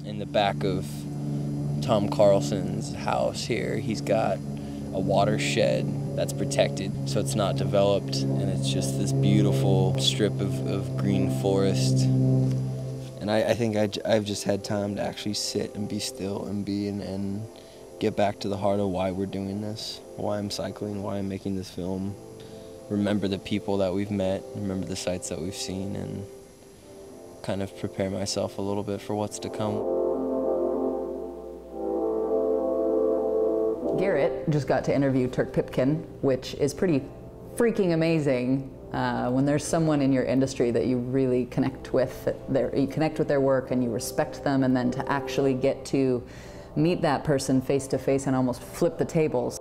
In the back of Tom Carlson's house here, he's got a watershed that's protected, so it's not developed, and it's just this beautiful strip of green forest. And I think I've just had time to actually sit and be still and and get back to the heart of why we're doing this, why I'm cycling, why I'm making this film. Remember the people that we've met, remember the sights that we've seen, and kind of prepare myself a little bit for what's to come. Garrett just got to interview Turk Pipkin, which is pretty freaking amazing. When there's someone in your industry that you really connect with, you connect with their work and you respect them, and then to actually get to meet that person face to face and almost flip the tables.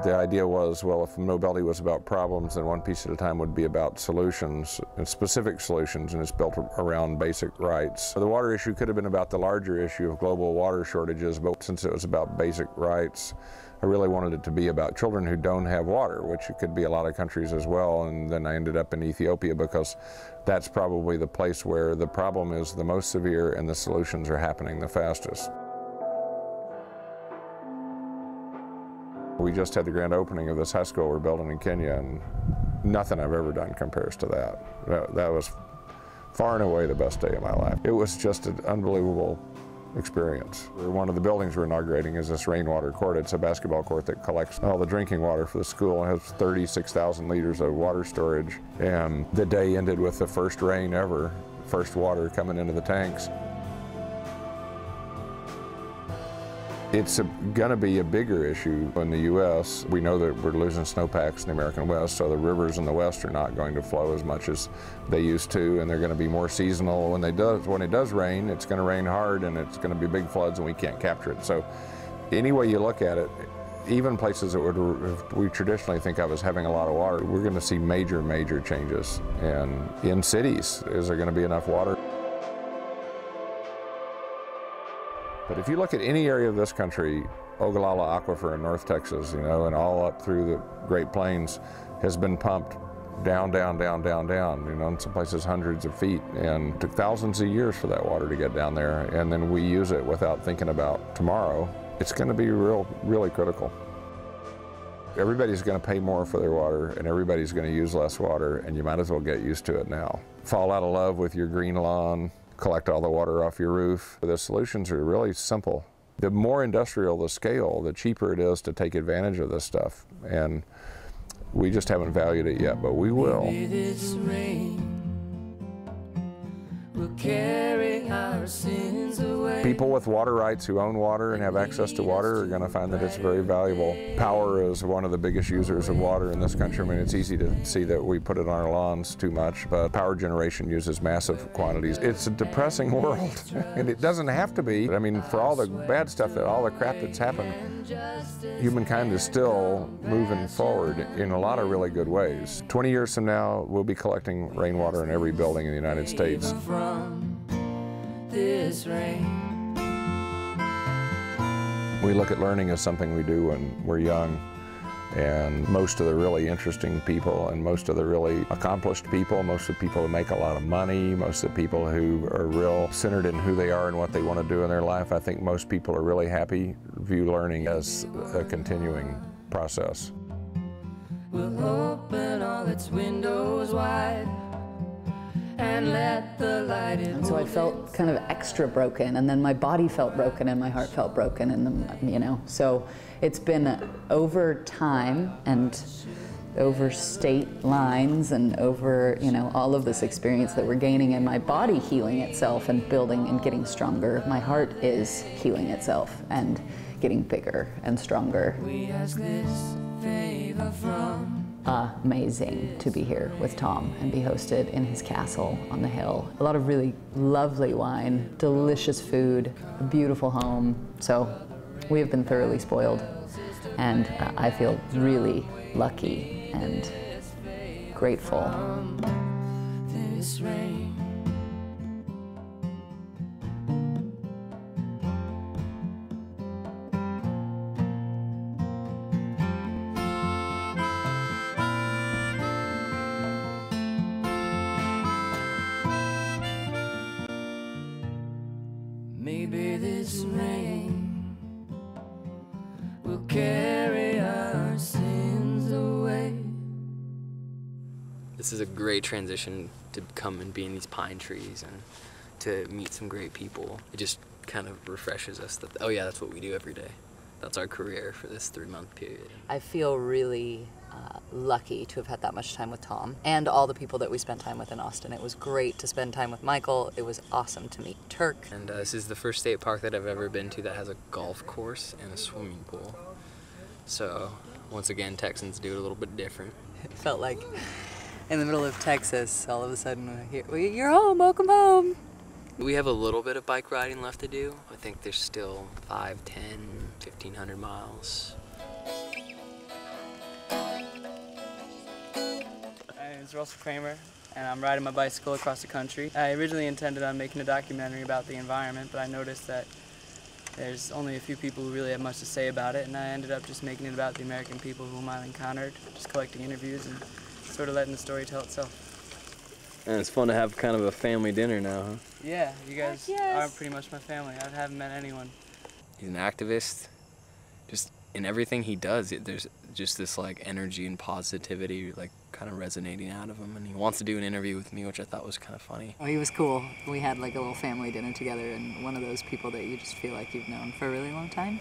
The idea was, well, if mobility was about problems, then one piece at a time would be about solutions, and specific solutions, and it's built around basic rights. The water issue could have been about the larger issue of global water shortages, but since it was about basic rights, I really wanted it to be about children who don't have water, which it could be a lot of countries as well. And then I ended up in Ethiopia because that's probably the place where the problem is the most severe and the solutions are happening the fastest. We just had the grand opening of this high school we're building in Kenya, and nothing I've ever done compares to that. That was far and away the best day of my life. It was just an unbelievable experience. One of the buildings we're inaugurating is this rainwater court. It's a basketball court that collects all the drinking water for the school. It has 36,000 liters of water storage. And the day ended with the first rain ever, first water coming into the tanks. It's going to be a bigger issue in the U.S. We know that we're losing snowpacks in the American West, so the rivers in the West are not going to flow as much as they used to, and they're going to be more seasonal. When it does rain, it's going to rain hard, and it's going to be big floods, and we can't capture it. So any way you look at it, even places that we traditionally think of as having a lot of water, we're going to see major, major changes. And in cities, is there going to be enough water? But if you look at any area of this country, Ogallala Aquifer in North Texas, and all up through the Great Plains has been pumped down, down, down, down, down, in some places hundreds of feet, and it took thousands of years for that water to get down there, and then we use it without thinking about tomorrow. It's going to be really critical. Everybody's going to pay more for their water, and everybody's going to use less water, and you might as well get used to it now. Fall out of love with your green lawn, collect all the water off your roof. The solutions are really simple. The more industrial the scale, the cheaper it is to take advantage of this stuff. And we just haven't valued it yet, but we will. Maybe this rain will carry our sins away. People with water rights who own water and have access to water are going to find that it's very valuable. Power is one of the biggest users of water in this country. I mean, it's easy to see that we put it on our lawns too much, but power generation uses massive quantities. It's a depressing world, and it doesn't have to be. I mean, for all the bad stuff, all the crap that's happened, humankind is still moving forward in a lot of really good ways. 20 years from now, we'll be collecting rainwater in every building in the United States. This rain. We look at learning as something we do when we're young, and most of the really interesting people and most of the really accomplished people, most of the people who make a lot of money, most of the people who are real centered in who they are and what they want to do in their life, I think most people are really happy, view learning as a continuing process. We'll open all its windows wide and let the light in. And so I felt kind of extra broken, and then my body felt broken and my heart felt broken, and so it's been over time and over state lines and over all of this experience that we're gaining, and my body healing itself and building and getting stronger. My heart is healing itself and getting bigger and stronger. We ask this favor from amazing to be here with Tom and be hosted in his castle on the hill. A lot of really lovely wine, delicious food, a beautiful home. So we have been thoroughly spoiled, and I feel really lucky and grateful. This rain. Maybe this rain will carry our sins away. This is a great transition to come and be in these pine trees and to meet some great people. It just kind of refreshes us that, oh yeah, that's what we do every day. That's our career for this 3-month period. I feel really lucky to have had that much time with Tom and all the people that we spent time with in Austin. It was great to spend time with Michael. It was awesome to meet Turk. And this is the first state park that I've ever been to that has a golf course and a swimming pool. So once again, Texans do it a little bit different. It felt like in the middle of Texas, all of a sudden, you're home, welcome home. We have a little bit of bike riding left to do. I think there's still 5, 10, 1,500 miles. My name is Russell Kramer, and I'm riding my bicycle across the country. I originally intended on making a documentary about the environment, but I noticed that there's only a few people who really have much to say about it, and I ended up just making it about the American people whom I encountered, just collecting interviews and sort of letting the story tell itself. And it's fun to have kind of a family dinner now, huh? Yeah, you guys are pretty much my family. I haven't met anyone. He's an activist. Just in everything he does, there's just this like energy and positivity like kind of resonating out of him. And he wants to do an interview with me, which I thought was kind of funny. Oh, he was cool. We had like a little family dinner together, and one of those people that you just feel like you've known for a really long time.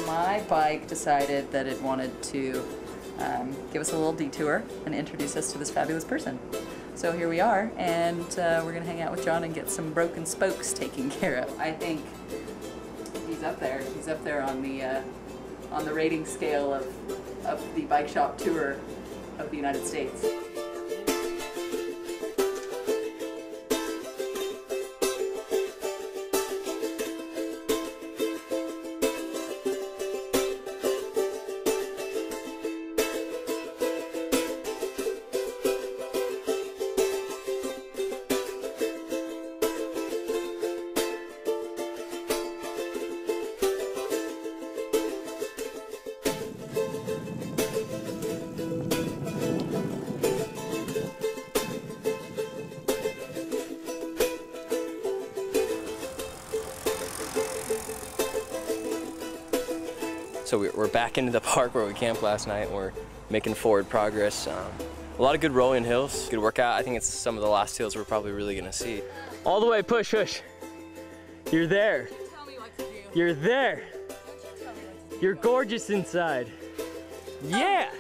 My bike decided that it wanted to give us a little detour and introduce us to this fabulous person. So here we are, and we're gonna hang out with John and get some broken spokes taken care of. I think he's up there. He's up there on the rating scale of the bike shop tour of the United States. So we're back into the park where we camped last night. We're making forward progress. A lot of good rolling hills, good workout. I think it's some of the last hills we're probably really gonna see. All the way, push, push. You're there. Tell me what to do. You're there. You're gorgeous inside. Yeah!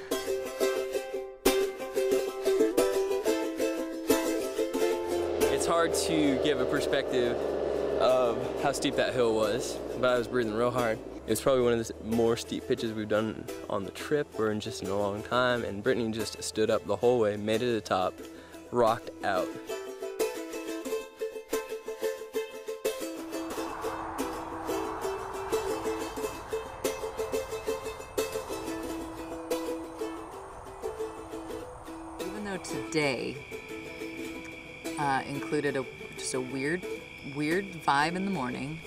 It's hard to give a perspective of how steep that hill was, but I was breathing real hard. It was probably one of the more steep pitches we've done on the trip or in just in a long time, and Brittany just stood up the whole way, made it to the top, rocked out. Even though today included just a weird vibe in the morning,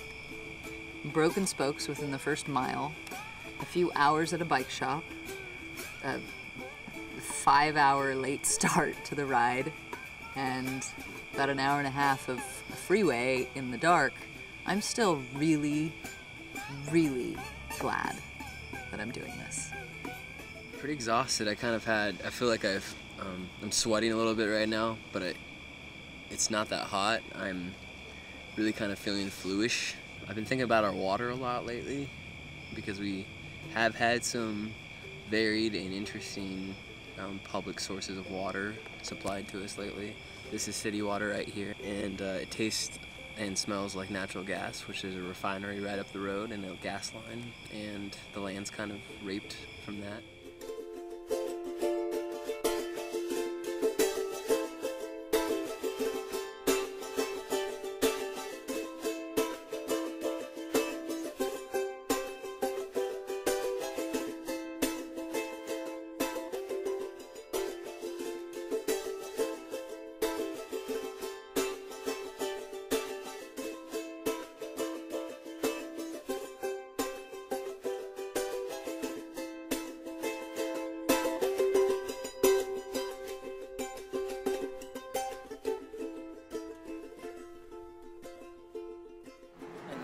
broken spokes within the first mile, a few hours at a bike shop, a 5-hour late start to the ride, and about an hour and a half of freeway in the dark, I'm still really, really glad that I'm doing this. Pretty exhausted. I feel like I'm sweating a little bit right now, but it's not that hot. I'm really kind of feeling fluish. I've been thinking about our water a lot lately because we have had some varied and interesting public sources of water supplied to us lately. This is city water right here, and it tastes and smells like natural gas, which is a refinery right up the road and a gas line, and the land's kind of raped from that.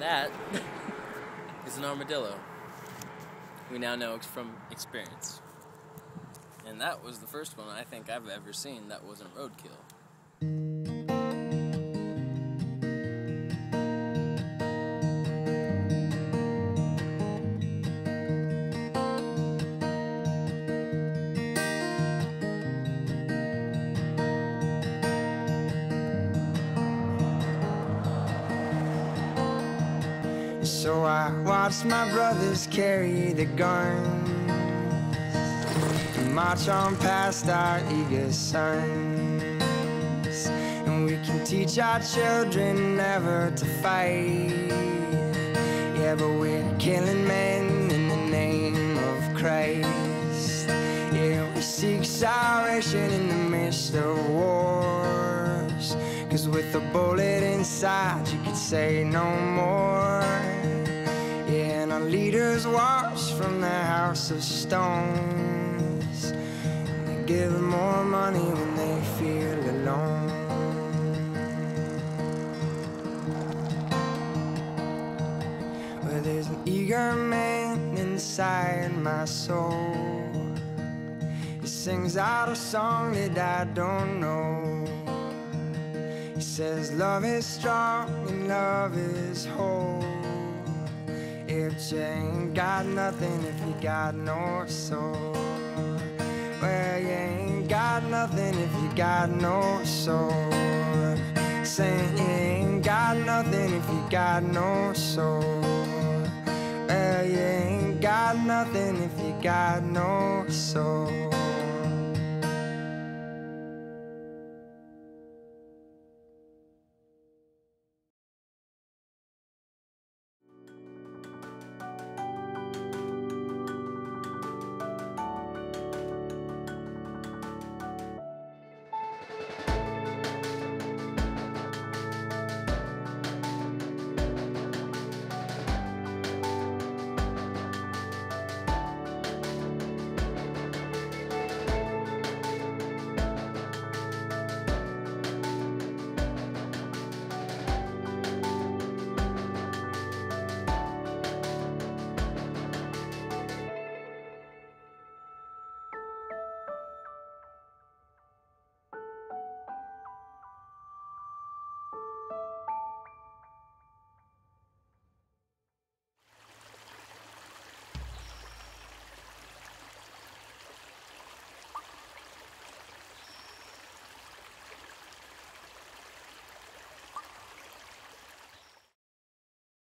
That is an armadillo. We now know from experience. And that was the first one I think I've ever seen that wasn't roadkill. So I watched my brothers carry the guns and march on past our eager sons. And we can teach our children never to fight. Yeah, but we're killing men in the name of Christ. Yeah, we seek salvation in the midst of wars. 'Cause with a bullet inside you could say no more. Yeah, and our leaders watch from their house of stones. And they give them more money when they feel alone. Well, there's an eager man inside my soul. He sings out a song that I don't know. He says love is strong and love is whole. If you ain't got nothing, if you got no soul. Well, you ain't got nothing if you got no soul. Saying you ain't got nothing if you got no soul. Well, you ain't got nothing if you got no soul.